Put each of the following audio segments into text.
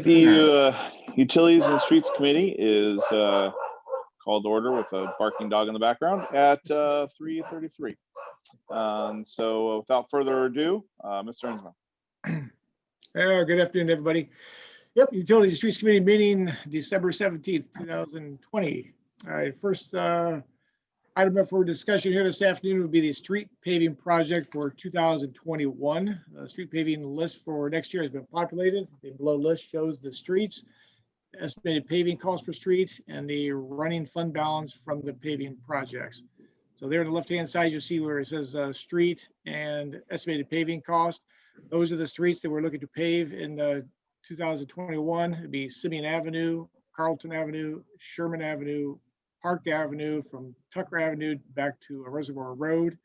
The Utilities and Streets Committee is called to order with a barking dog in the background at 3:33. So without further ado, Mr. Ensma. Good afternoon, everybody. Yep, Utilities and Streets Committee meeting December 17th, 2020. All right, first item up for discussion here this afternoon would be the street paving project for 2021. The street paving list for next year has been populated. The below list shows the streets, estimated paving cost per street, and the running fund balance from the paving projects. So there on the left-hand side, you'll see where it says street and estimated paving cost. Those are the streets that we're looking to pave in 2021. It'd be Simeon Avenue, Carlton Avenue, Sherman Avenue, Park Avenue from Tucker Avenue back to Reservoir Road,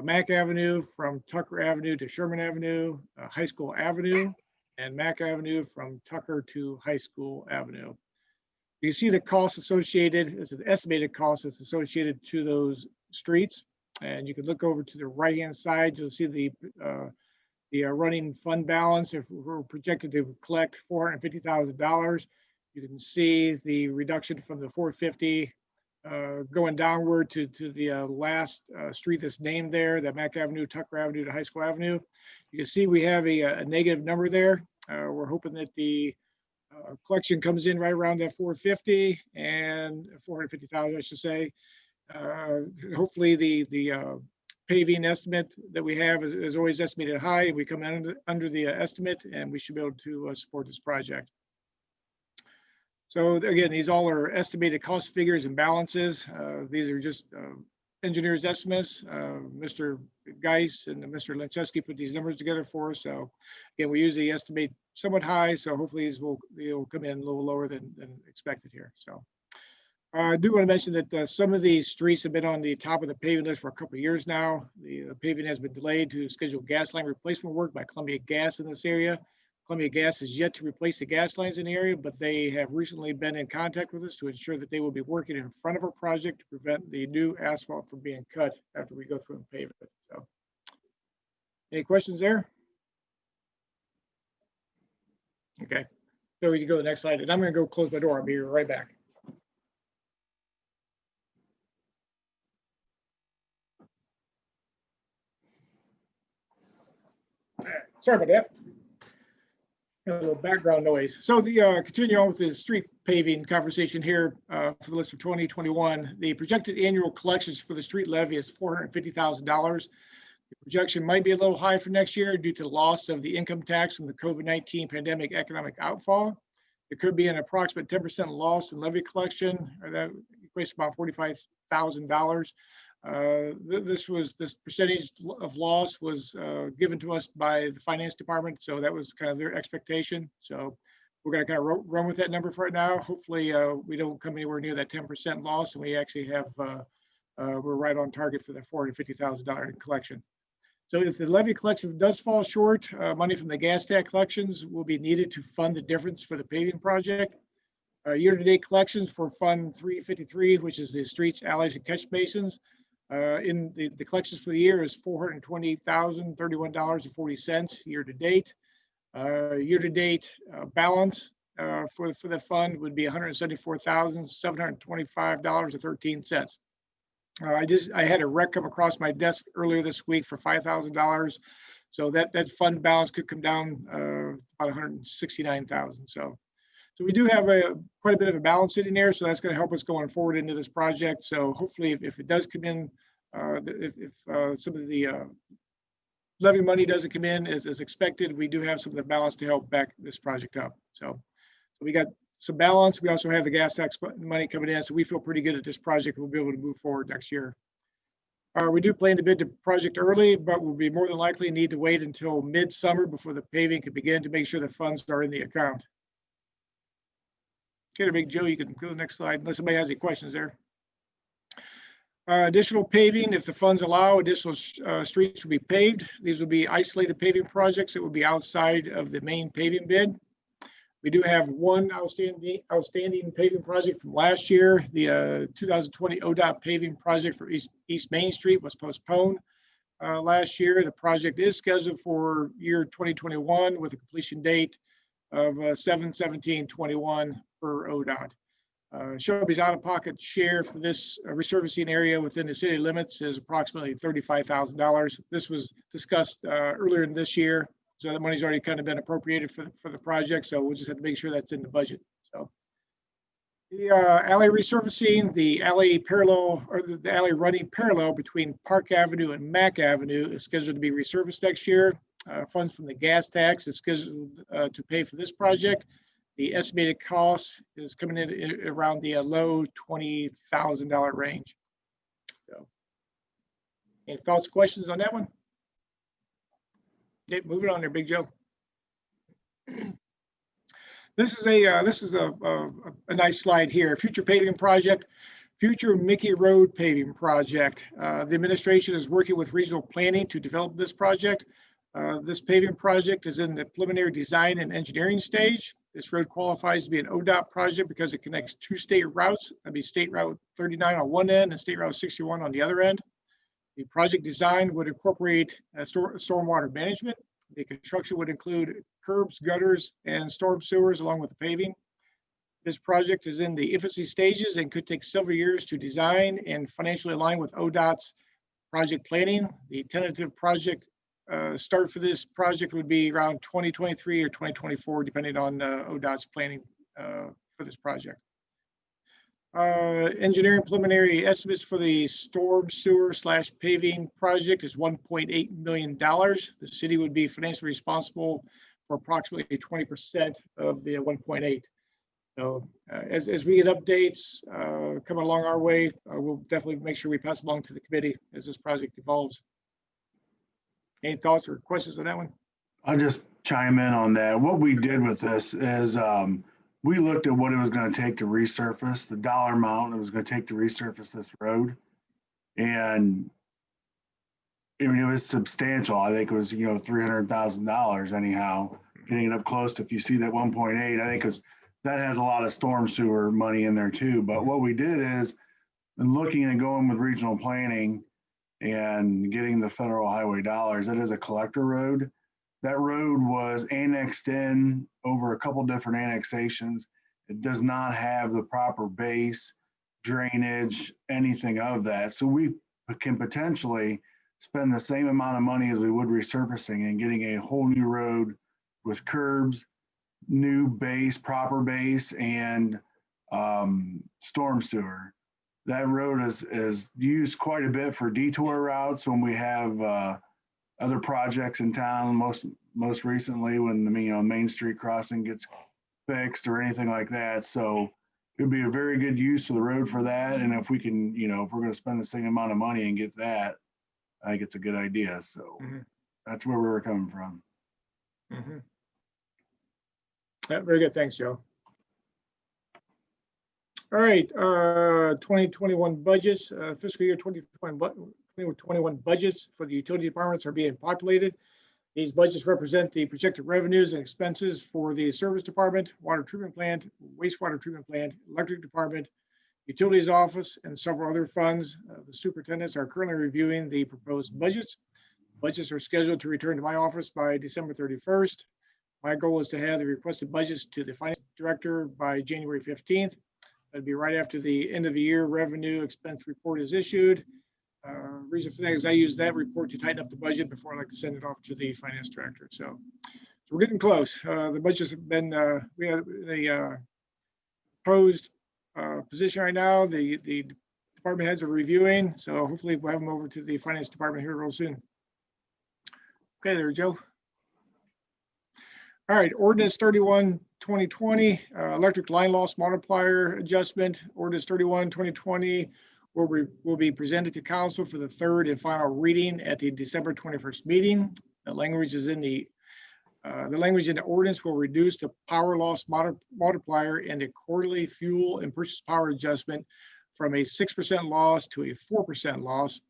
Mack Avenue from Tucker Avenue to Sherman Avenue, High School Avenue, and Mack Avenue from Tucker to High School Avenue. You see the costs associated, it's an estimated cost that's associated to those streets. And you can look over to the right-hand side, you'll see the running fund balance. If we're projected to collect $450,000, you can see the reduction from the 450 going downward to the last street that's named there, that Mack Avenue, Tucker Avenue to High School Avenue. You can see we have a negative number there. We're hoping that the collection comes in right around that 450 and 450,000, I should say. Hopefully the paving estimate that we have is always estimated high, and we come under the estimate, and we should be able to support this project. So again, these all are estimated cost figures and balances. These are just engineers' estimates. Mr. Geis and Mr. Lencheski put these numbers together for us. So again, we usually estimate somewhat high, so hopefully these will come in a little lower than expected here. So I do want to mention that some of these streets have been on the top of the paving list for a couple of years now. The paving has been delayed to schedule gas line replacement work by Columbia Gas in this area. Columbia Gas is yet to replace the gas lines in the area, but they have recently been in contact with us to ensure that they will be working in front of our project to prevent the new asphalt from being cut after we go through and pave it. So, any questions there? Okay, so we can go to the next slide, and I'm going to go close my door. I'll be right back. Sorry about that. A little background noise. So the continue on with the street paving conversation here for the list of 2021. The projected annual collections for the street levy is $450,000. The projection might be a little high for next year due to the loss of the income tax from the COVID-19 pandemic economic outfall. There could be an approximate 10% loss in levy collection, or that equates to about $45,000. This percentage of loss was given to us by the finance department, so that was kind of their expectation. So we're going to kind of run with that number for right now. Hopefully we don't come anywhere near that 10% loss, and we actually have we're right on target for that $450,000 in collection. So if the levy collection does fall short, money from the gas tax collections will be needed to fund the difference for the paving project. Year-to-date collections for Fund 353, which is the streets, alleys, and catch basins. In the collections for the year is $428,031.40 year to date. Year-to-date balance for the fund would be $174,725.13. I had a rec come across my desk earlier this week for $5,000, so that fund balance could come down about $169,000. So we do have quite a bit of a balance sitting there, so that's going to help us going forward into this project. So hopefully, if it does come in, if some of the levy money doesn't come in as expected, we do have some of the balance to help back this project up. So we got some balance. We also have the gas tax money coming in, so we feel pretty good at this project. We'll be able to move forward next year. We do plan to bid the project early, but we'll be more than likely need to wait until midsummer before the paving can begin to make sure the funds are in the account. Okay, Big Joe, you can go to the next slide unless somebody has any questions there. Additional paving, if the funds allow, additional streets will be paved. These will be isolated paving projects that will be outside of the main paving bid. We do have one outstanding paving project from last year. The 2020 ODOT paving project for East Main Street was postponed last year. The project is scheduled for year 2021 with a completion date of $717.21 per ODOT. Shelby's out-of-pocket share for this resurfacing area within the city limits is approximately $35,000. This was discussed earlier in this year, so that money's already kind of been appropriated for the project. So we'll just have to make sure that's in the budget. So the alley resurfacing, the alley parallel, or the alley running parallel between Park Avenue and Mack Avenue is scheduled to be resurfaced next year. Funds from the gas tax is scheduled to pay for this project. The estimated cost is coming in around the low $20,000 range. So, any thoughts, questions on that one? Okay, moving on there, Big Joe. This is a nice slide here. Future paving project, future Mickey Road paving project. The administration is working with regional planning to develop this project. This paving project is in the preliminary design and engineering stage. This road qualifies to be an ODOT project because it connects two state routes. That'd be State Route 39 on one end and State Route 61 on the other end. The project design would incorporate stormwater management. The construction would include curbs, gutters, and storm sewers along with the paving. This project is in the infancy stages and could take several years to design and financially align with ODOT's project planning. The tentative project start for this project would be around 2023 or 2024, depending on ODOT's planning for this project. Engineering preliminary estimates for the storm sewer / paving project is $1.8 million. The city would be financially responsible for approximately 20% of the 1.8. So as we get updates coming along our way, we'll definitely make sure we pass along to the committee as this project evolves. Any thoughts or questions on that one? I'll just chime in on that. What we did with this is we looked at what it was going to take to resurface, the dollar amount it was going to take to resurface this road. And I mean, it was substantial. I think it was, $300,000 anyhow, getting it up close to, if you see that 1.8, I think it was, that has a lot of storm sewer money in there too. But what we did is, in looking and going with regional planning and getting the federal highway dollars, that is a collector road. That road was annexed in over a couple different annexations. It does not have the proper base, drainage, anything of that. So we can potentially spend the same amount of money as we would resurfacing and getting a whole new road with curbs, new base, proper base, and storm sewer. That road is used quite a bit for detour routes when we have other projects in town. Most recently, when the Main Street crossing gets fixed or anything like that. So it would be a very good use of the road for that. And if we can, if we're going to spend the same amount of money and get that, I think it's a good idea. So that's where we were coming from. Yeah, very good. Thanks, Joe. All right, 2021 budgets, fiscal year 2021 budgets for the utility departments are being populated. These budgets represent the projected revenues and expenses for the service department, water treatment plant, wastewater treatment plant, electric department, utilities office, and several other funds. The superintendents are currently reviewing the proposed budgets. Budgets are scheduled to return to my office by December 31st. My goal is to have the requested budgets to the finance director by January 15th. That'd be right after the end of the year revenue expense report is issued. Reason for that is I use that report to tighten up the budget before I like to send it off to the finance director. So we're getting close. The budgets have been, we have a proposed position right now. The department heads are reviewing. So hopefully we'll have them over to the finance department here real soon. Okay, there, Joe. All right, ordinance 31, 2020, electric line loss multiplier adjustment. Ordinance 31, 2020 will be presented to council for the third and final reading at the December 21st meeting. The language is in the language in the ordinance will reduce the power loss multiplier and the quarterly fuel and purchase power adjustment from a 6% loss to a 4% loss.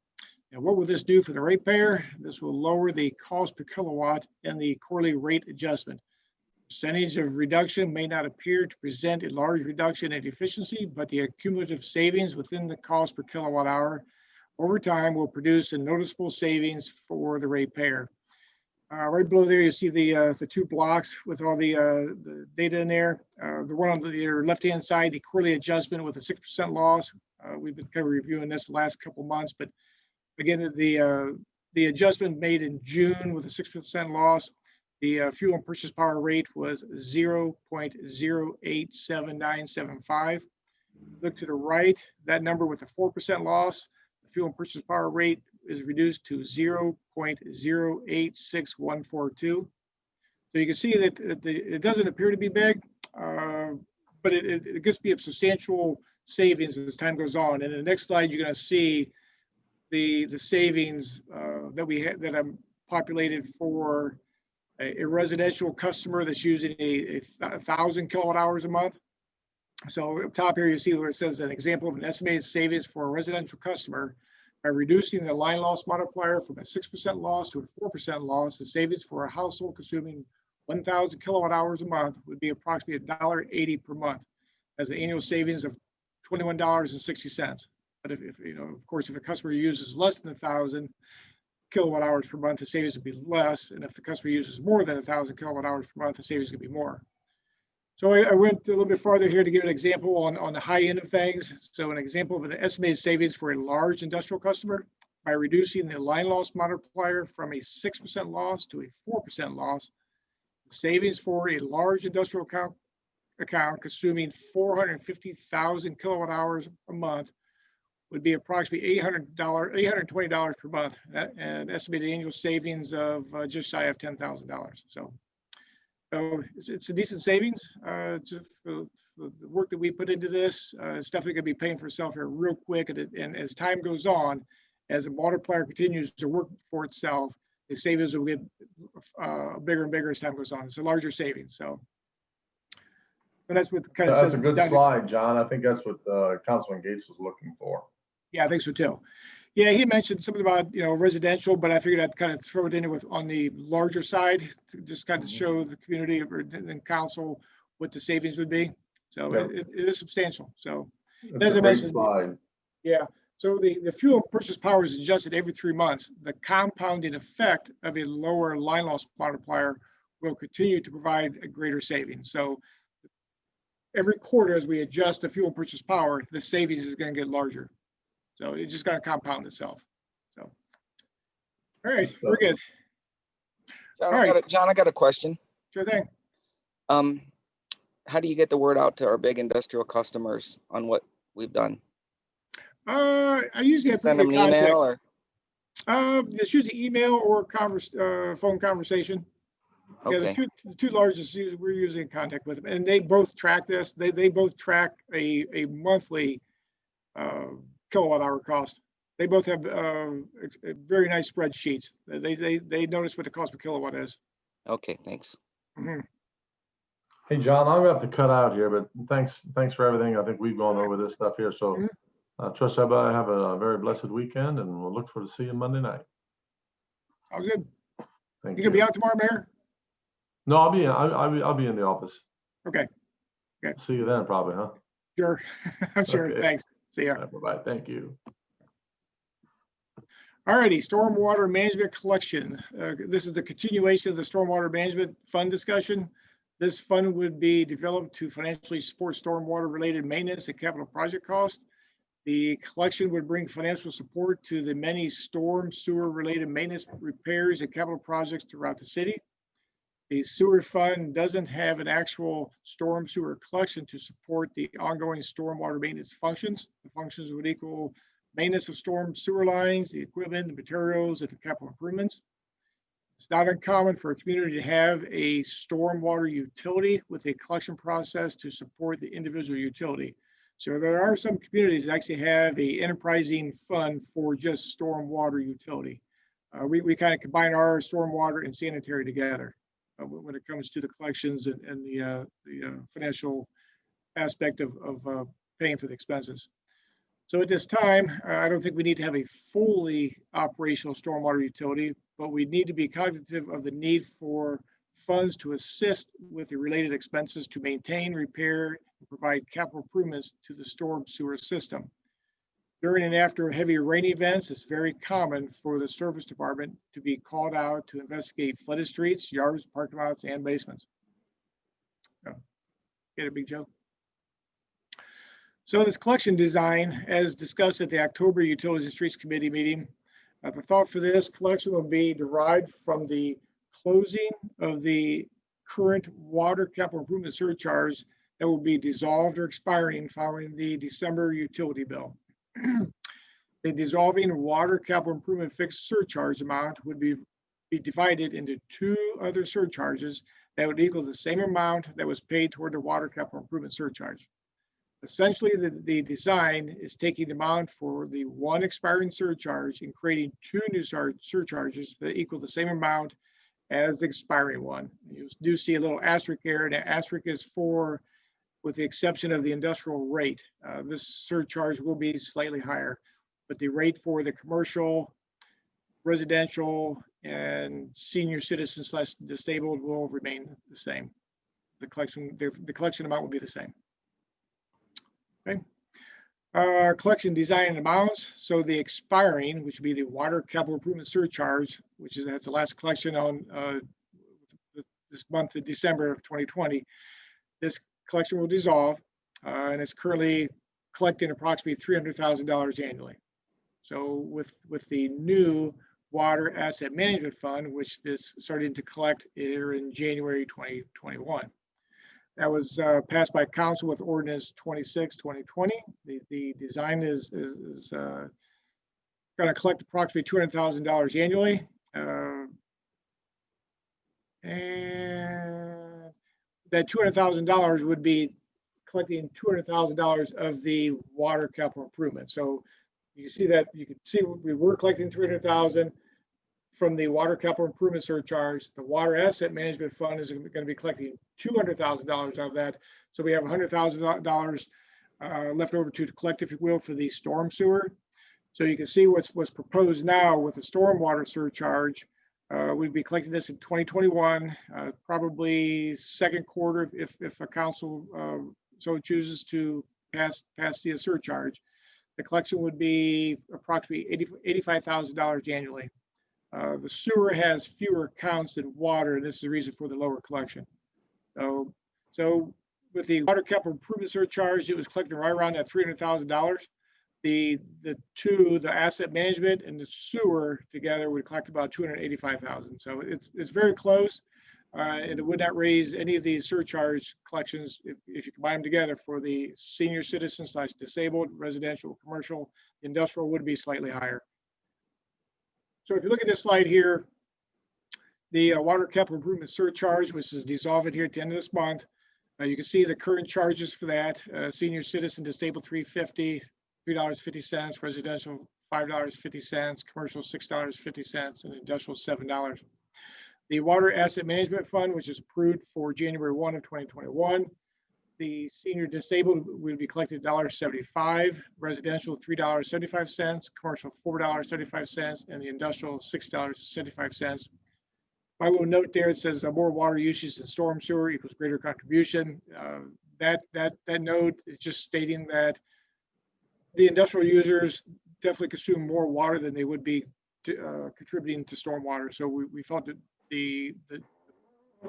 And what will this do for the ratepayer? This will lower the cost per kilowatt and the quarterly rate adjustment. Percentage of reduction may not appear to present a large reduction in efficiency, but the cumulative savings within the cost per kilowatt hour over time will produce a noticeable savings for the ratepayer. Right below there, you see the two blocks with all the data in there. The one on your left-hand side, the quarterly adjustment with a 6% loss. We've been kind of reviewing this the last couple months, but again, the adjustment made in June with a 6% loss, the fuel and purchase power rate was 0.087975. Look to the right, that number with a 4% loss, the fuel and purchase power rate is reduced to 0.086142. So you can see that it doesn't appear to be big, but it gets to be a substantial savings as time goes on. And in the next slide, you're going to see the savings that I'm populated for a residential customer that's using a 1,000 kilowatt hours a month. So up top here, you see where it says an example of an estimated savings for a residential customer by reducing the line loss multiplier from a 6% loss to a 4% loss. The savings for a household consuming 1,000 kilowatt hours a month would be approximately $1.80 per month, as an annual savings of $21.60. But if you know, of course, if a customer uses less than 1,000 kilowatt hours per month, the savings would be less. And if the customer uses more than 1,000 kilowatt hours per month, the savings could be more. So I went a little bit farther here to give an example on the high end of things. So an example of an estimated savings for a large industrial customer by reducing the line loss multiplier from a 6% loss to a 4% loss. The savings for a large industrial account consuming 450,000 kilowatt hours a month would be approximately $820 per month, and estimated annual savings of just shy of $10,000. So it's a decent savings. For the work that we put into this, it's definitely going to be paying for itself here real quick. And as time goes on, as the multiplier continues to work for itself, the savings will get bigger and bigger as time goes on. It's a larger savings. So and that's what kind of that's a good slide, John. I think that's what Councilman Gates was looking for. Yeah, I think so too. Yeah, he mentioned something about residential, but I figured I'd kind of throw it in with on the larger side to just kind of show the community and council what the savings would be. So it is substantial. So as I mentioned, slide. Yeah. So the fuel purchase power is adjusted every 3 months. The compounding effect of a lower line loss multiplier will continue to provide a greater savings. So every quarter, as we adjust the fuel purchase power, the savings is going to get larger. So it's just going to compound itself. So, all right, we're good. John, I got a question. Sure thing. How do you get the word out to our big industrial customers on what we've done? I usually have Send them an email or? It's usually email or phone conversation. Okay. Yeah, the two largest we're usually in contact with them, and they both track this. They both track a monthly kilowatt hour cost. They both have very nice spreadsheets. They notice what the cost per kilowatt is. Okay, thanks. Mm-hmm. Hey, John, I'm gonna have to cut out here, but thanks for everything. I think we've gone over this stuff here. So trust everybody have a very blessed weekend, and we'll look forward to seeing you Monday night. Sounds good. Thank you. Gonna be out tomorrow, Mayor? No, I'll be in the office. Okay. See you then, probably, huh? Sure. I'm sure. Okay. Thanks. See ya. Right, bye-bye. Thank you. All righty, stormwater management collection. This is the continuation of the stormwater management fund discussion. This fund would be developed to financially support stormwater related maintenance and capital project costs. The collection would bring financial support to the many storm sewer related maintenance repairs and capital projects throughout the city. The sewer fund doesn't have an actual storm sewer collection to support the ongoing stormwater maintenance functions. The functions would equal maintenance of storm sewer lines, the equipment, the materials, and the capital improvements. It's not uncommon for a community to have a stormwater utility with a collection process to support the individual utility. So there are some communities that actually have a enterprising fund for just stormwater utility. We kind of combine our stormwater and sanitary together when it comes to the collections and the financial aspect of paying for the expenses. So at this time, I don't think we need to have a fully operational stormwater utility, but we need to be cognitive of the need for funds to assist with the related expenses to maintain, repair, and provide capital improvements to the storm sewer system. During and after heavy rain events, it's very common for the service department to be called out to investigate flooded streets, yards, parking lots, and basements. So, get it, Big Joe? So this collection design, as discussed at the October Utilities and Streets Committee meeting, the thought for this collection will be derived from the closing of the current water capital improvement surcharge that will be dissolved or expiring following the December utility bill. The dissolving water capital improvement fixed surcharge amount would be divided into two other surcharges that would equal the same amount that was paid toward the water capital improvement surcharge. Essentially, the design is taking the amount for the one expiring surcharge and creating two new surcharges that equal the same amount as the expiring one. You do see a little asterisk here, and the asterisk is for, with the exception of the industrial rate. This surcharge will be slightly higher, but the rate for the commercial, residential, and senior citizens / disabled will remain the same. The collection amount will be the same. Okay. Collection design and amounts. So the expiring, which would be the water capital improvement surcharge, which is that's the last collection on this month of December of 2020. This collection will dissolve, and it's currently collecting approximately $300,000 annually. So with the new water asset management fund, which is starting to collect here in January 2021. That was passed by council with ordinance 26/2020. The design is going to collect approximately $200,000 annually, and that $200,000 would be collecting $200,000 of the water capital improvement. So you can see that we were collecting $300,000 from the water capital improvement surcharge. The water asset management fund is going to be collecting $200,000 out of that. So we have $100,000 left over to collect, if you will, for the storm sewer. So you can see what's proposed now with the stormwater surcharge. We'd be collecting this in 2021, probably second quarter if a council so chooses to pass the surcharge. The collection would be approximately $85,000 annually. The sewer has fewer counts than water, and this is the reason for the lower collection. So with the water capital improvement surcharge, it was collecting right around that $300,000. The asset management and the sewer together would collect about $285,000. So it's very close, and it would not raise any of these surcharge collections if you combine them together for the senior citizens / disabled, residential, commercial. Industrial would be slightly higher. So if you look at this slide here, the water capital improvement surcharge, which is dissolving here at the end of this month, you can see the current charges for that. Senior citizen disabled $3.50, $3.50, residential $5.50, commercial $6.50, and industrial $7. The water asset management fund, which is approved for January 1 of 2021, the senior disabled would be collected $1.75, residential $3.75, commercial $4.75, and the industrial $6.75. My little note there, it says more water usage than storm sewer equals greater contribution. That note is just stating that the industrial users definitely consume more water than they would be contributing to stormwater. So we felt that the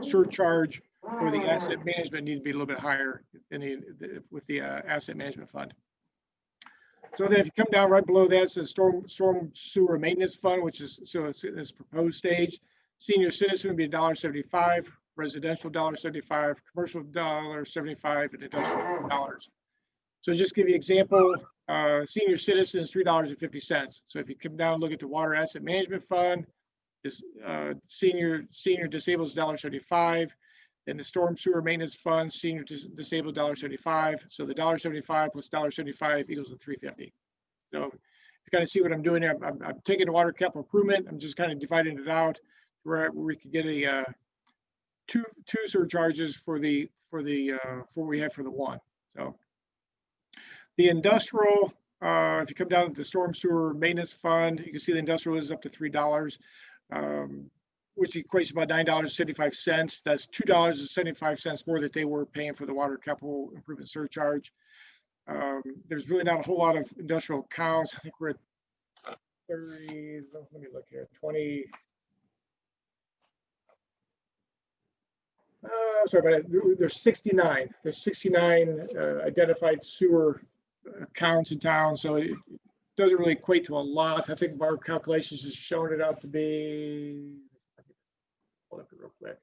surcharge for the asset management need to be a little bit higher than with the asset management fund. So then if you come down right below that, it says storm sewer maintenance fund, which is, so it's in this proposed stage. Senior citizen would be $1.75, residential $1.75, commercial $1.75, and industrial $1. So just to give you an example, senior citizen is $3.50. So if you come down and look at the water asset management fund, is senior disabled is $1.75. And the storm sewer maintenance fund, senior disabled $1.75. So the $1.75 plus $1.75 equals the $3.50. So you kind of see what I'm doing here. I'm taking the water capital improvement. I'm just kind of dividing it out where we could get a two surcharges for what we have for the one. So the industrial, if you come down to the storm sewer maintenance fund, you can see the industrial is up to $3. Which equates to about $9.75. That's $2.75 more that they were paying for the water capital improvement surcharge. There's really not a whole lot of industrial accounts. I think we're at 30, let me look here, 20. Sorry about that. There's 69. There's 69 identified sewer accounts in town, so it doesn't really equate to a lot. I think our calculations is showing it out to be. Hold up it real quick.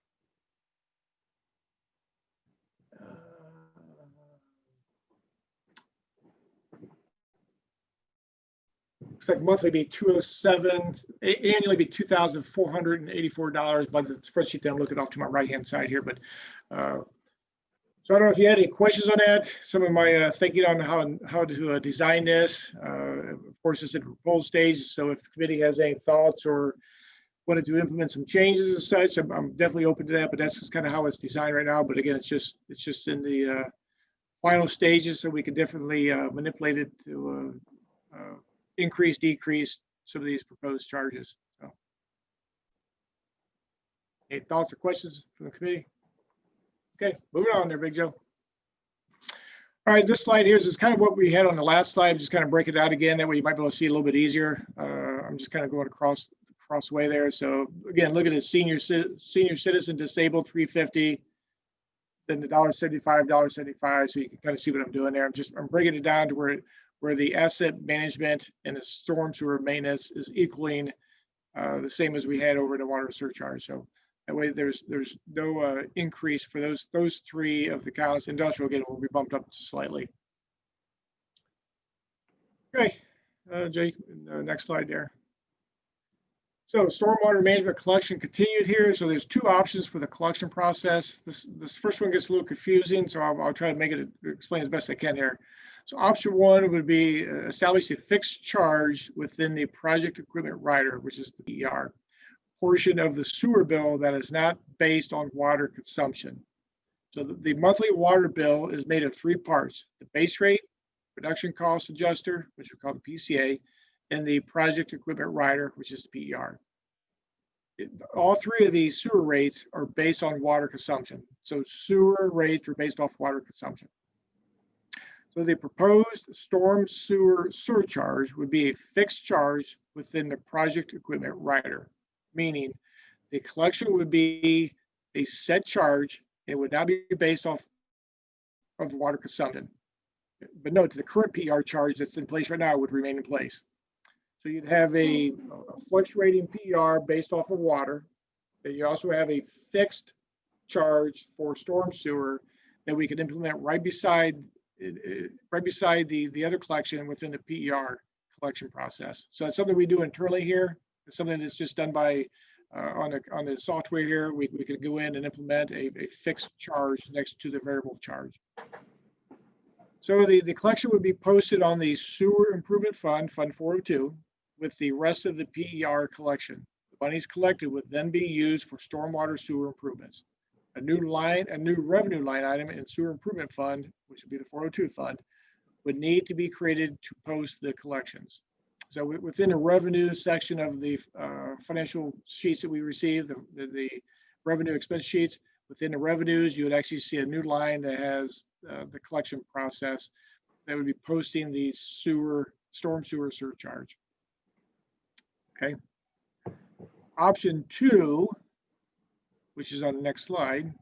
Looks like monthly be 207, annually be $2,484 by the spreadsheet that I'm looking off to my right hand side here. But so I don't know if you had any questions on that. Some of my thinking on how to design this. Of course, it's in the proposal stage. So if the committee has any thoughts or wanted to implement some changes and such, I'm definitely open to that. But that's just kind of how it's designed right now. But again, it's just in the final stages, so we can definitely manipulate it to increase, decrease some of these proposed charges. So, any thoughts or questions from the committee? Okay, moving on there, Big Joe. All right, this slide here is just kind of what we had on the last slide. Just kind of break it out again. That way you might be able to see it a little bit easier. I'm just kind of going across way there. So again, look at it: senior citizen disabled $350, then the $1.75. So you can kind of see what I'm doing there. I'm breaking it down to where the asset management and the storm sewer maintenance is equaling the same as we had over the water surcharge. So that way there's no increase for those three of the counts. Industrial, again, will be bumped up slightly. Okay, Jake, next slide there. So stormwater management collection continued here. So there's two options for the collection process. This first one gets a little confusing, so I'll try to make it explain as best I can here. So option one would be establish a fixed charge within the project equipment rider, which is the PER portion of the sewer bill that is not based on water consumption. So the monthly water bill is made of three parts: the base rate, production cost adjuster, which we call the PCA, and the project equipment rider, which is the PER. All three of these sewer rates are based on water consumption. So sewer rates are based off water consumption. So the proposed storm sewer surcharge would be a fixed charge within the project equipment rider, meaning the collection would be a set charge. It would not be based off of water consumption. But note, the current PER charge that's in place right now would remain in place. So you'd have a fluctuating PER based off of water. Then you also have a fixed charge for storm sewer that we could implement right beside the other collection within the PER collection process. So that's something we do internally here. It's something that's just done by on the software here. We could go in and implement a fixed charge next to the variable charge. So the collection would be posted on the Sewer Improvement Fund, Fund 402, with the rest of the PER collection. The monies collected would then be used for stormwater sewer improvements. A new revenue line item in Sewer Improvement Fund, which would be the 402 fund, would need to be created to post the collections. So within the revenue section of the financial sheets that we receive, the revenue expense sheets, within the revenues, you would actually see a new line that has the collection process that would be posting the storm sewer surcharge. Okay. Option two, which is on the next slide,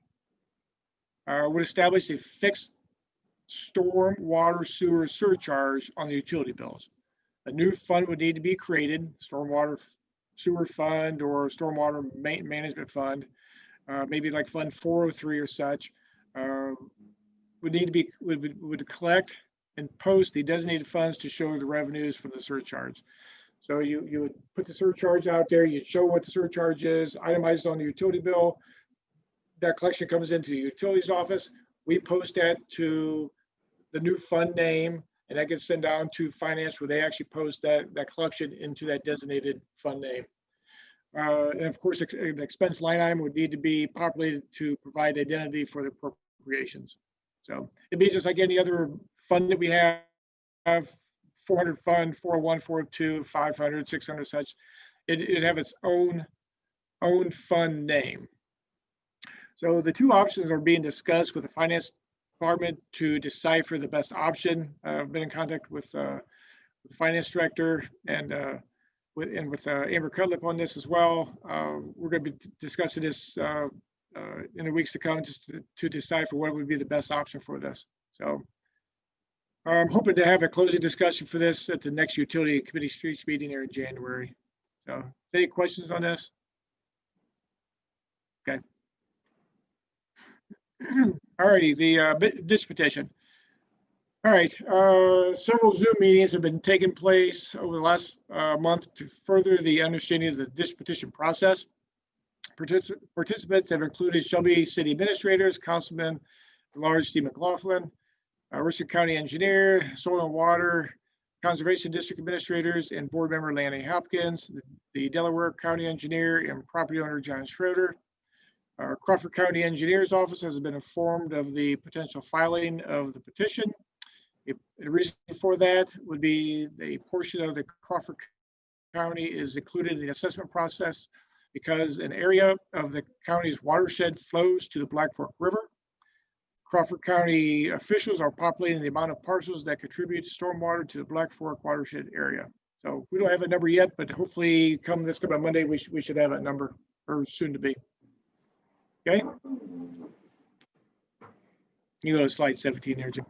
would establish a fixed storm water sewer surcharge on the utility bills. A new fund would need to be created, stormwater sewer fund or stormwater management fund, maybe like Fund 403 or such, would need to be would collect and post the designated funds to show the revenues from the surcharge. So you would put the surcharge out there, you'd show what the surcharge is, itemized on the utility bill. That collection comes into the utilities office. We post that to the new fund name, and that gets sent down to finance where they actually post that collection into that designated fund name. And of course, an expense line item would need to be populated to provide identity for the appropriations. So it'd be just like any other fund that we have, 400 fund, 401, 402, 500, 600, such. It'd have its own fund name. So the two options are being discussed with the finance department to decipher the best option. I've been in contact with the finance director and with Amber Cutlip on this as well. We're going to be discussing this in the weeks to come, just to decipher what would be the best option for this. So I'm hoping to have a closing discussion for this at the next utility committee streets meeting here in January. So any questions on this? Okay. All righty, the ditch petition. All right, several Zoom meetings have been taking place over the last month to further the understanding of the ditch petition process. Participants have included Shelby City Administrators, Councilman Large Steve McLaughlin, Richland County Engineer, Soil and Water Conservation District Administrators, and Board Member Lanny Hopkins, the Delaware County Engineer, and property owner John Schroeder. Our Crawford County Engineer's Office has been informed of the potential filing of the petition. The reason for that would be the portion of the Crawford County is included in the assessment process because an area of the county's watershed flows to the Black Fork River. Crawford County officials are populating the amount of parcels that contribute to stormwater to the Black Fork watershed area. So we don't have a number yet, but hopefully come this coming Monday, we should have that number, or soon to be. Okay. You go to slide 17 there, Jim.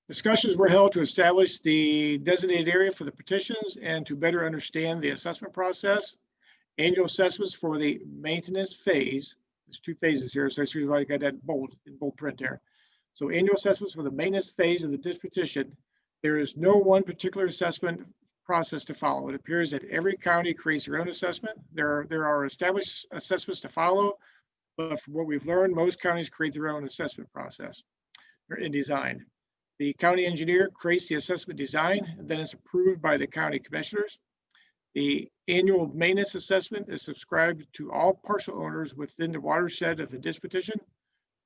Discussions were held to establish the designated area for the petitions and to better understand the assessment process. Annual assessments for the maintenance phase. There's two phases here, so that's why I got that in bold print there. So annual assessments for the maintenance phase of the ditch petition. There is no one particular assessment process to follow. It appears that every county creates their own assessment. There are established assessments to follow, but from what we've learned, most counties create their own assessment process in design. The county engineer creates the assessment design, and then it's approved by the county commissioners. The annual maintenance assessment is subscribed to all parcel owners within the watershed of the ditch petition.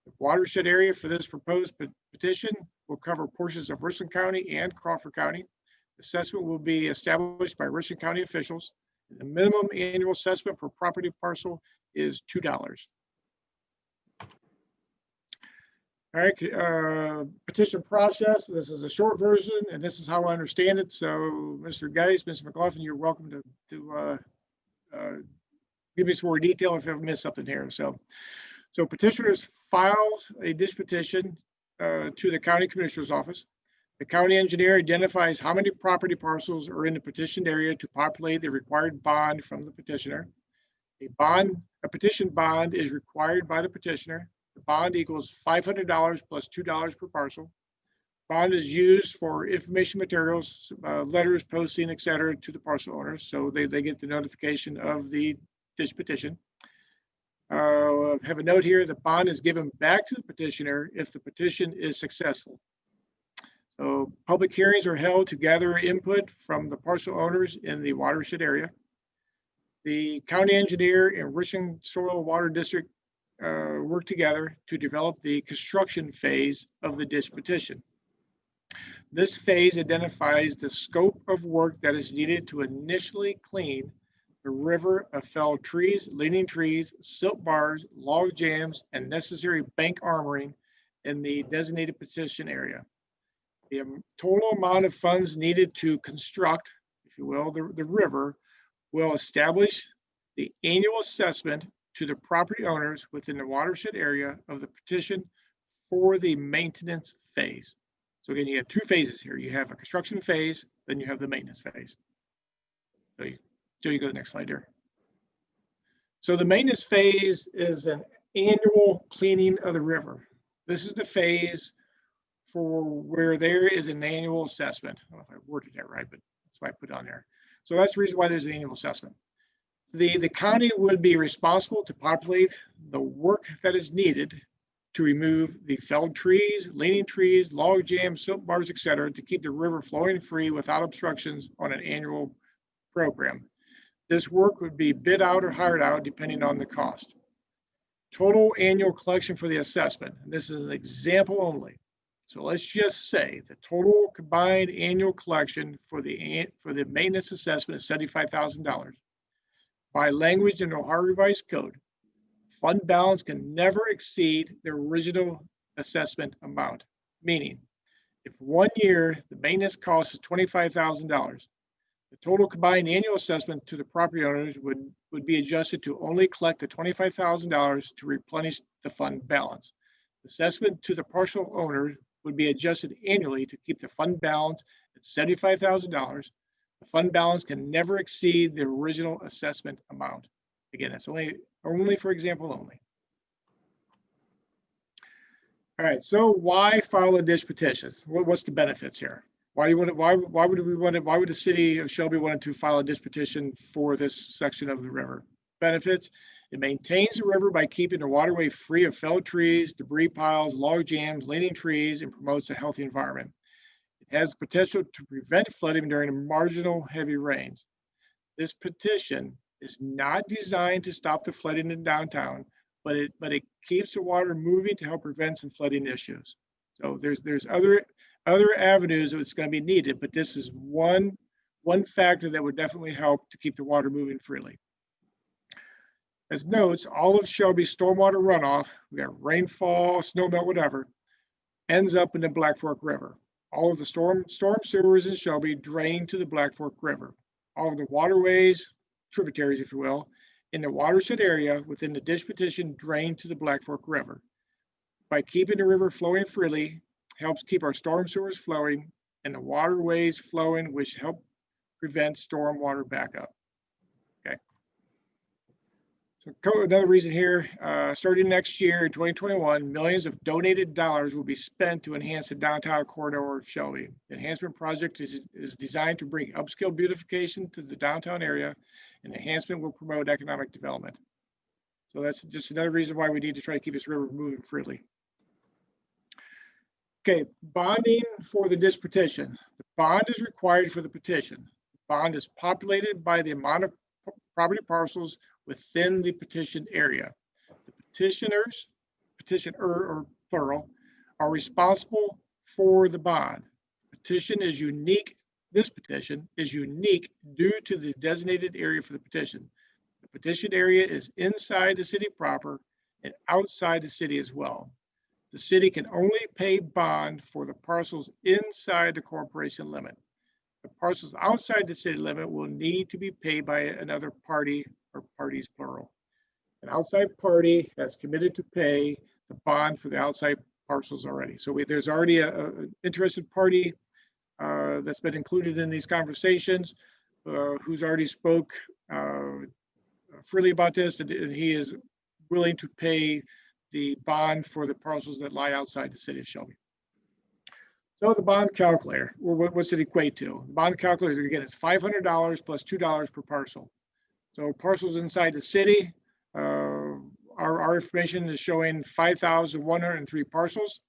The watershed area for this proposed petition will cover portions of Richland County and Crawford County. Assessment will be established by Richland County officials. The minimum annual assessment per property parcel is $2. All right, petition process. This is a short version, and this is how I understand it. So, Mr. Geis, Mr. McLaughlin, you're welcome to give me some more detail if I've missed something here. So petitioners files a ditch petition to the county commissioner's office. The county engineer identifies how many property parcels are in the petitioned area to populate the required bond from the petitioner. A petition bond is required by the petitioner. The bond equals $500 plus $2 per parcel. Bond is used for information materials, letters, posting, etc., to the parcel owners, so they get the notification of the ditch petition. Have a note here: the bond is given back to the petitioner if the petition is successful. So public hearings are held to gather input from the parcel owners in the watershed area. The county engineer and Richland Soil Water District work together to develop the construction phase of the ditch petition. This phase identifies the scope of work that is needed to initially clean the river of felled trees, leaning trees, silt bars, log jams, and necessary bank armoring in the designated petition area. The total amount of funds needed to construct, if you will, the river will establish the annual assessment to the property owners within the watershed area of the petition for the maintenance phase. So again, you have two phases here. You have a construction phase, then you have the maintenance phase. So you go to the next slide here. So the maintenance phase is an annual cleaning of the river. This is the phase for where there is an annual assessment. I don't know if I worded that right, but that's why I put it on there. So that's the reason why there's an annual assessment. The county would be responsible to populate the work that is needed to remove the felled trees, leaning trees, log jams, silt bars, etc., to keep the river flowing free without obstructions on an annual program. This work would be bid out or hired out depending on the cost. Total annual collection for the assessment, and this is an example only. So let's just say the total combined annual collection for the maintenance assessment is $75,000. By language in Ohio Revised Code, fund balance can never exceed the original assessment amount. Meaning, if 1 year the maintenance cost is $25,000, the total combined annual assessment to the property owners would be adjusted to only collect the $25,000 to replenish the fund balance. The assessment to the partial owners would be adjusted annually to keep the fund balance at $75,000. The fund balance can never exceed the original assessment amount. Again, that's only for example only. All right, so why file a ditch petition? What's the benefits here? Why would the city of Shelby want to file a ditch petition for this section of the river? Benefits: it maintains the river by keeping the waterway free of felled trees, debris piles, log jams, leaning trees, and promotes a healthy environment. It has the potential to prevent flooding during marginal heavy rains. This petition is not designed to stop the flooding in downtown, but it keeps the water moving to help prevent some flooding issues. So there's other avenues that's going to be needed, but this is one factor that would definitely help to keep the water moving freely. As notes, all of Shelby's stormwater runoff, we got rainfall, snow melt, whatever, ends up in the Black Fork River. All of the storm sewers in Shelby drain to the Black Fork River. All of the waterways, tributaries, if you will, in the watershed area within the ditch petition drain to the Black Fork River. By keeping the river flowing freely, helps keep our storm sewers flowing and the waterways flowing, which help prevent storm water backup. Okay. So another reason here, starting next year in 2021, millions of donated dollars will be spent to enhance the downtown corridor of Shelby. The enhancement project is designed to bring upscale beautification to the downtown area, and enhancement will promote economic development. So that's just another reason why we need to try to keep this river moving freely. Okay, bonding for the ditch petition. The bond is required for the petition. The bond is populated by the amount of property parcels within the petition area. The petitioner or plural, are responsible for the bond. Petition is unique. This petition is unique due to the designated area for the petition. The petition area is inside the city proper and outside the city as well. The city can only pay bond for the parcels inside the corporation limit. The parcels outside the city limit will need to be paid by another party or parties plural. An outside party has committed to pay the bond for the outside parcels already. So there's already an interested party that's been included in these conversations, who's already spoke freely about this, and he is willing to pay the bond for the parcels that lie outside the city of Shelby. So the bond calculator, what's it equate to? The bond calculator, again, it's $500 plus $2 per parcel. So parcels inside the city, our information is showing 5,103 parcels.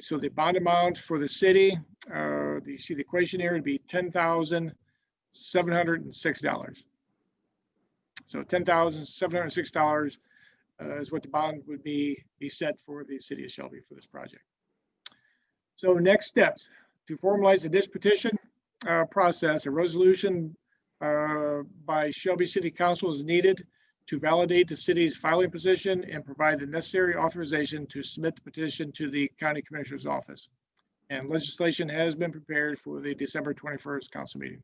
So the bond amount for the city, you see the equation here, would be $10,706. So $10,706 is what the bond would be set for the city of Shelby for this project. So next steps, to formalize the ditch petition process, a resolution by Shelby City Council is needed to validate the city's filing position and provide the necessary authorization to submit the petition to the County Commissioner's office. And legislation has been prepared for the December 21st council meeting.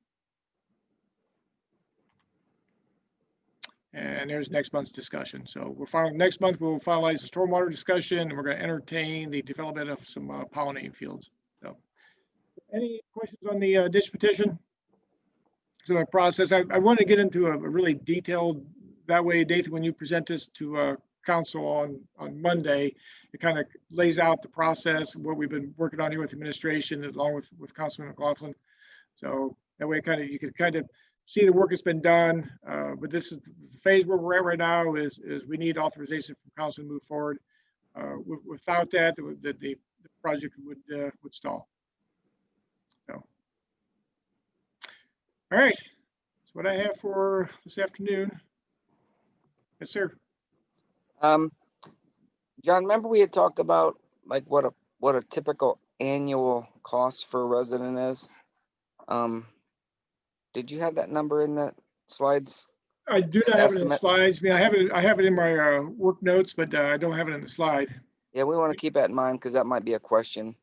And there's next month's discussion. So next month, we'll finalize the stormwater discussion, and we're going to entertain the development of some pollinating fields. So any questions on the ditch petition? So the process, I want to get into a really detailed, that way, Dathan, when you present this to council on Monday, it kind of lays out the process, what we've been working on here with administration, along with Councilman McLaughlin. So that way, you can kind of see the work that's been done, but this is the phase where we're at right now is we need authorization from council to move forward. Without that, the project would stall. So, all right, that's what I have for this afternoon. Yes, sir. John, remember we had talked about like what a typical annual cost for a resident is? Did you have that number in the slides? I do not have it in the slides. I mean, I have it in my work notes, but I don't have it in the slide. Yeah, we want to keep that in mind because that might be a question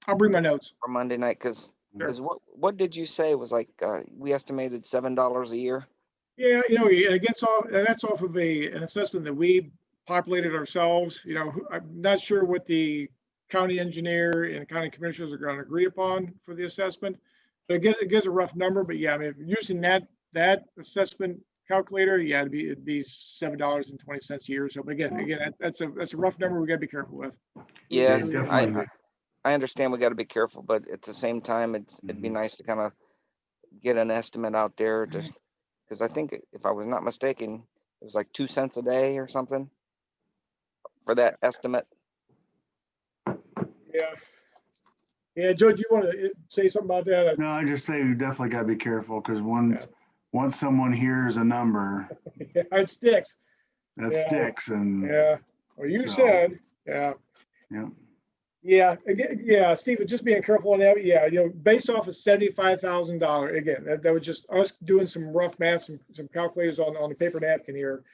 I'll bring my notes. for Monday night. Because Sure. what did you say was like we estimated $7 a year? Yeah, it gets off, and that's off of an assessment that we populated ourselves. I'm not sure what the county engineer and county commissioners are going to agree upon for the assessment. But it gives a rough number, but yeah, I mean, using that assessment calculator, yeah, it'd be $7.20 a year or so. But again, that's a rough number we got to be careful with. Yeah, Definitely. I understand we got to be careful, but at the same time, it'd be nice to kind of get an estimate out there to, because I think if I was not mistaken, it was like 2 cents a day or something for that estimate. Yeah. Yeah, Joe, do you want to say something about that? No, I just say we definitely gotta be careful, because once someone hears a number, Yeah, it sticks. that Yeah. sticks and, Yeah. Well, you So- said, yeah. yeah. Yeah, again, yeah, Steve, just being careful on that. Yeah, based off of $75,000, again, that was just us doing some rough math, some calculators on the paper napkin here.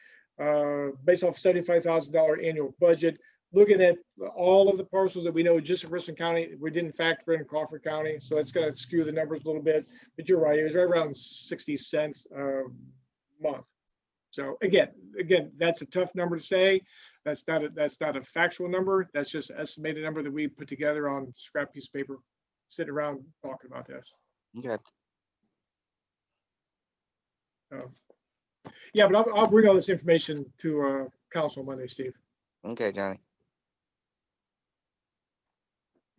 Based off $75,000 annual budget, looking at all of the parcels that we know just in Richland County, we didn't factor in Crawford County, so it's going to skew the numbers a little bit. But you're right, it was right around 60 cents a month. So again, that's a tough number to say. That's not a factual number. That's just an estimated number that we put together on scrap piece of paper, sitting around talking about this. Okay. Yeah, but I'll bring all this information to council Monday, Steve. Okay, Johnny.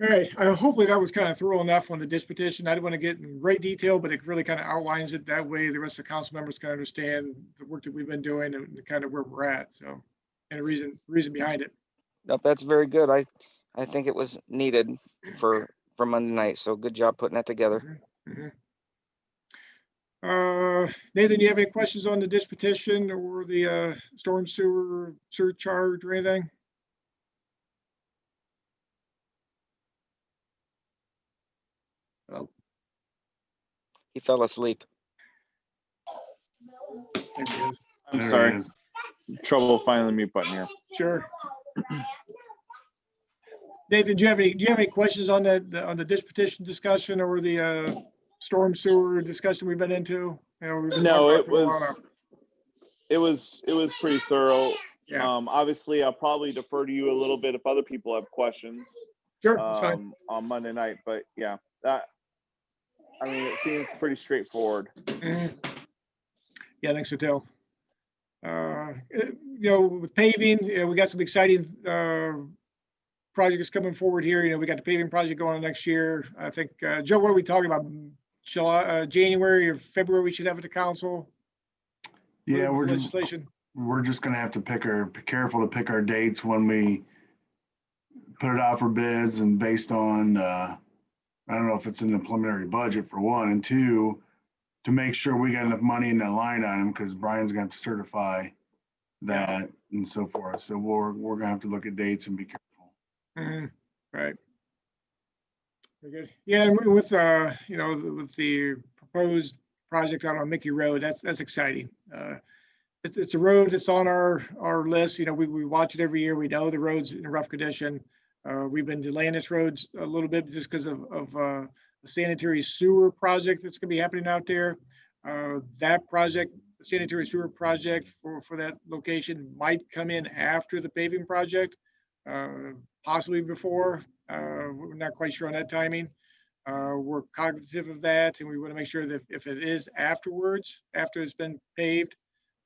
All right, hopefully that was kind of thorough enough on the ditch petition. I didn't want to get in great detail, but it really kind of outlines it that way. The rest of the council members can understand the work that we've been doing and kind of where we're at. So, and the reason behind it. Nope, that's very good. I think it was needed for Monday night. So good job putting that together. Mhm. Nathan, you have any questions on the ditch petition or the storm sewer surcharge or anything? He fell asleep. There he is. I'm There it sorry, is. trouble finding the mute button here. Sure. Nathan, do you have any questions on the ditch petition discussion or the storm sewer discussion we've been into? We've been No, talking it for a while was pretty thorough. Yeah. Obviously, I'll probably defer to you a little bit if other people have questions now. Sure, that's fine. on Monday night, but yeah, it seems pretty straightforward. Mhm. Yeah, thanks, Hotel. With paving, we got some exciting projects coming forward here. We got the paving project going on next year. I think, Joe, what are we talking about? January or February, we should have it to council? Yeah, Legislation. we're just gonna have to be careful to pick our dates when we put it out for bids, and based on, I don't know if it's in the preliminary budget for one, and two, to make sure we got enough money in that line item, because Brian's gonna have to certify that and so forth. So we're gonna have to look at dates and be careful. Mhm. Right. Very good. Yeah, and with the proposed project out on Mickey Road, that's exciting. It's a road that's on our list. We watch it every year. We know the road's in rough condition. We've been delaying this road a little bit just because of the sanitary sewer project that's gonna be happening out there. That project, the sanitary sewer project for that location might come in after the paving project, possibly before. We're not quite sure on that timing. We're cognitive of that, and we want to make sure that if it is afterwards, after it's been paved,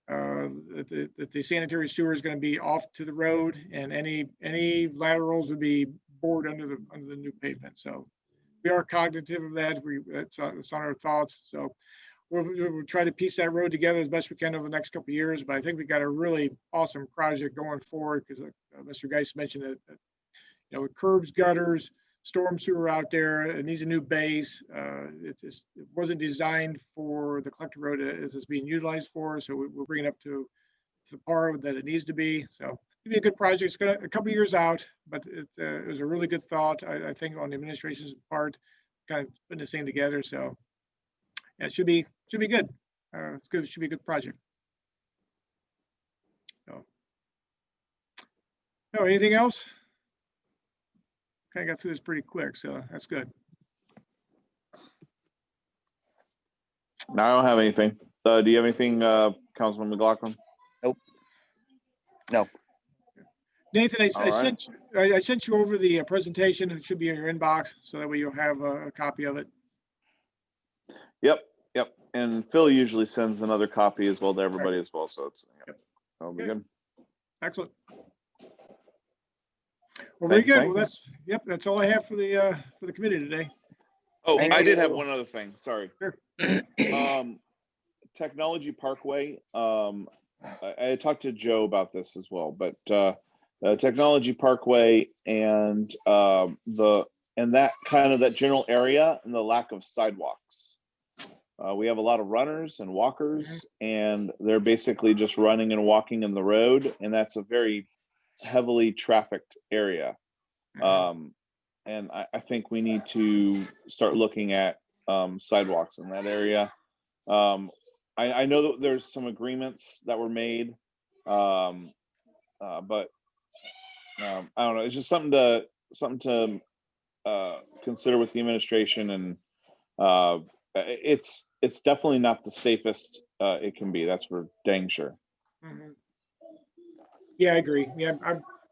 that the sanitary sewer is going to be off to the road, and any laterals would be bored under the new pavement. So we are cognitive of that. It's on our thoughts. So we'll try to piece that road together as best we can over the next couple of years. But I think we got a really awesome project going forward, because Mr. Geis mentioned that with curbs, gutters, storm sewer out there, it needs a new base. It wasn't designed for the collector road as it's being utilized for, so we'll bring it up to the par that it needs to be. So it'll be a good project. It's going to a couple of years out, but it was a really good thought, I think, on the administration's part, kind of putting this thing together. So yeah, it should be good. It's good. It should be a good project. So, anything else? kind of got through this pretty quick, so that's good. No, I don't have anything. Do you have anything, Councilman McLaughlin? Nathan, I All right. I sent you over the presentation. It should be in your inbox, so that way you'll have a copy of it. Yep. And Phil usually sends another copy as well to everybody as well, so it's, Yep. that'll be Okay. good. Excellent. Well, very Thank good. you. Well, that's all I have for the committee today. Oh, Thank I did have you. one other thing, sorry. Sure. Technology Parkway, I talked to Joe about this as well, but Technology Parkway and that kind of that general area and the lack of sidewalks. We have a lot of runners and walkers, and they're basically just running and walking in the road, and that's a very heavily trafficked area. And I think we need to start looking at sidewalks in that area. I know that there's some agreements that were made, but I don't know. It's just something to consider with the administration, and it's definitely not the safest it can be. That's for dang sure. Mhm. Yeah, I agree. Yeah,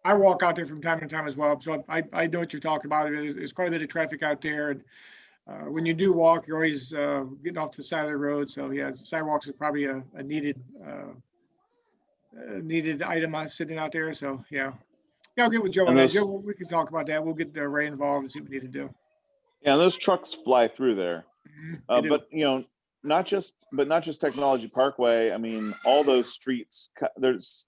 I walk out there from time to time as well, so I know what you're talking about. There's quite a bit of traffic out there, and when you do walk, you're always getting off the side of the road. So yeah, sidewalks is probably a needed item sitting out there. So yeah, I'll get with Joe on And that. those- Joe, we can talk about that. We'll get Ray involved and see what we need to do. Yeah, those trucks fly through there. They do. But not just Technology Parkway. I mean, all those streets. There's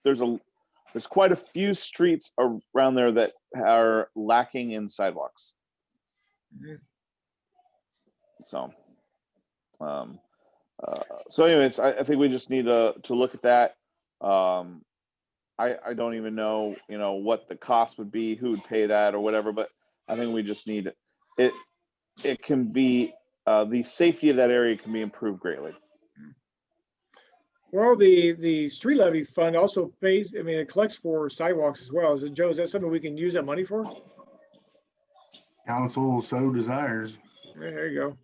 quite a few streets around there that are lacking in sidewalks. Mhm. So, anyways, I think we just need to look at that. I don't even know, what the cost would be, who would pay that or whatever, but I think we just need it. It can be, the safety of that area can be improved greatly. Well, the street levy fund also pays, it collects for sidewalks as well. Joe, is that something we can use that money for? Council so desires. Yeah, there you go.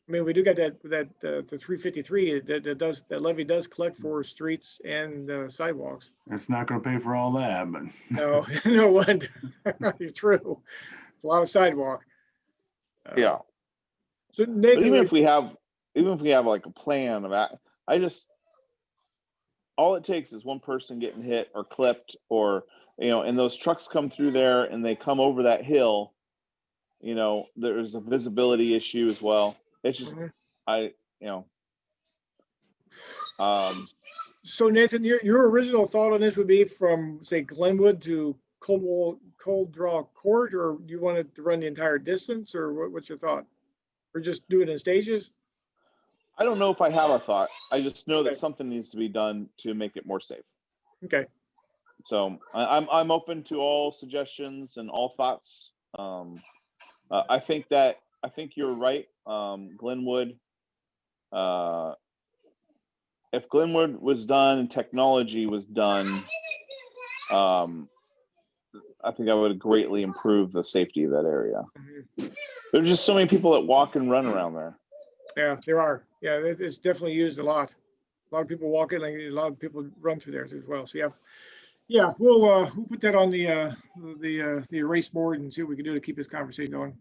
We do got the 353 that levy does collect for streets and sidewalks. It's not gonna pay for all that, but No, no one. It's true. It's a lot of sidewalk. Yeah. So But Nathan, even if we have like a plan of that, all it takes is one person getting hit or clipped, or and those trucks come through there and they come over that hill, there's a visibility issue as well. It's just Mhm. So Nathan, your original thought on this would be from, say, Glenwood to Cold Draw Court, or you wanted to run the entire distance, or what's your thought? Or just do it in stages? I don't know if I have a thought. I just know Okay. that something needs to be done to make it more safe. Okay. So I'm open to all suggestions and all thoughts. I think you're right. Glenwood, if Glenwood was done and technology was done, I think I would greatly improve the safety of that area. Mhm. There's just so many people that walk and run around there. Yeah, there are. Yeah, it's definitely used a lot. A lot of people walk it, and a lot of people run through there as well. So yeah, we'll put that on the erase board and see what we can do to keep this conversation going.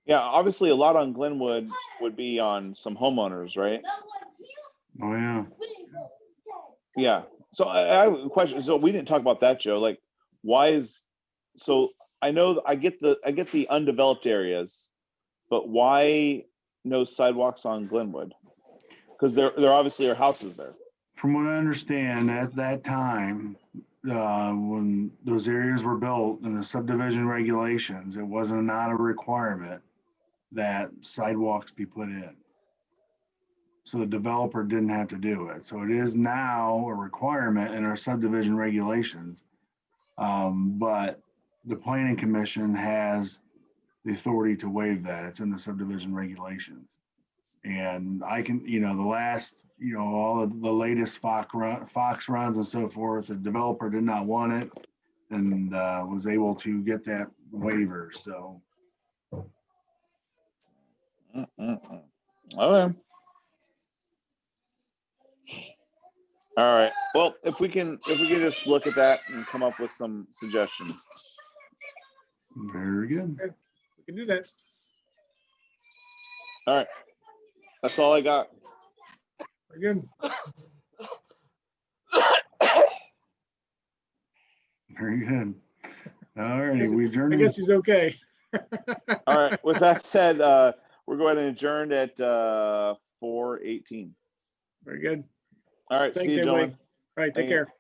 Yeah, obviously a lot on Glenwood would be on some homeowners, right? oh yeah. Yeah. So I have a question. So we didn't talk about that, Joe. Like, so I know I get the undeveloped areas, but why no sidewalks on Glenwood? Because there obviously are houses there. From what I understand, at that time, when those areas were built in the subdivision regulations, it wasn't not a requirement that sidewalks be put in. So the developer didn't have to do it. So it is now a requirement in our subdivision regulations. But the planning commission has the authority to waive that. It's in the subdivision regulations. And I can, the last, all of the latest Fox runs and so forth, the developer did not want it and was able to get that waiver, so. Mm-mm-mm. Okay. All right. Well, if we can just look at that and come up with some suggestions. Very good. We can do that. All right. That's all I got. Very good. Very good. All righty, we I adjourned. guess he's okay. All right. With that said, we're going to adjourn at 4:18. Very good. All right. Thanks, See you, everybody. gentlemen. All right, take Thank you. care.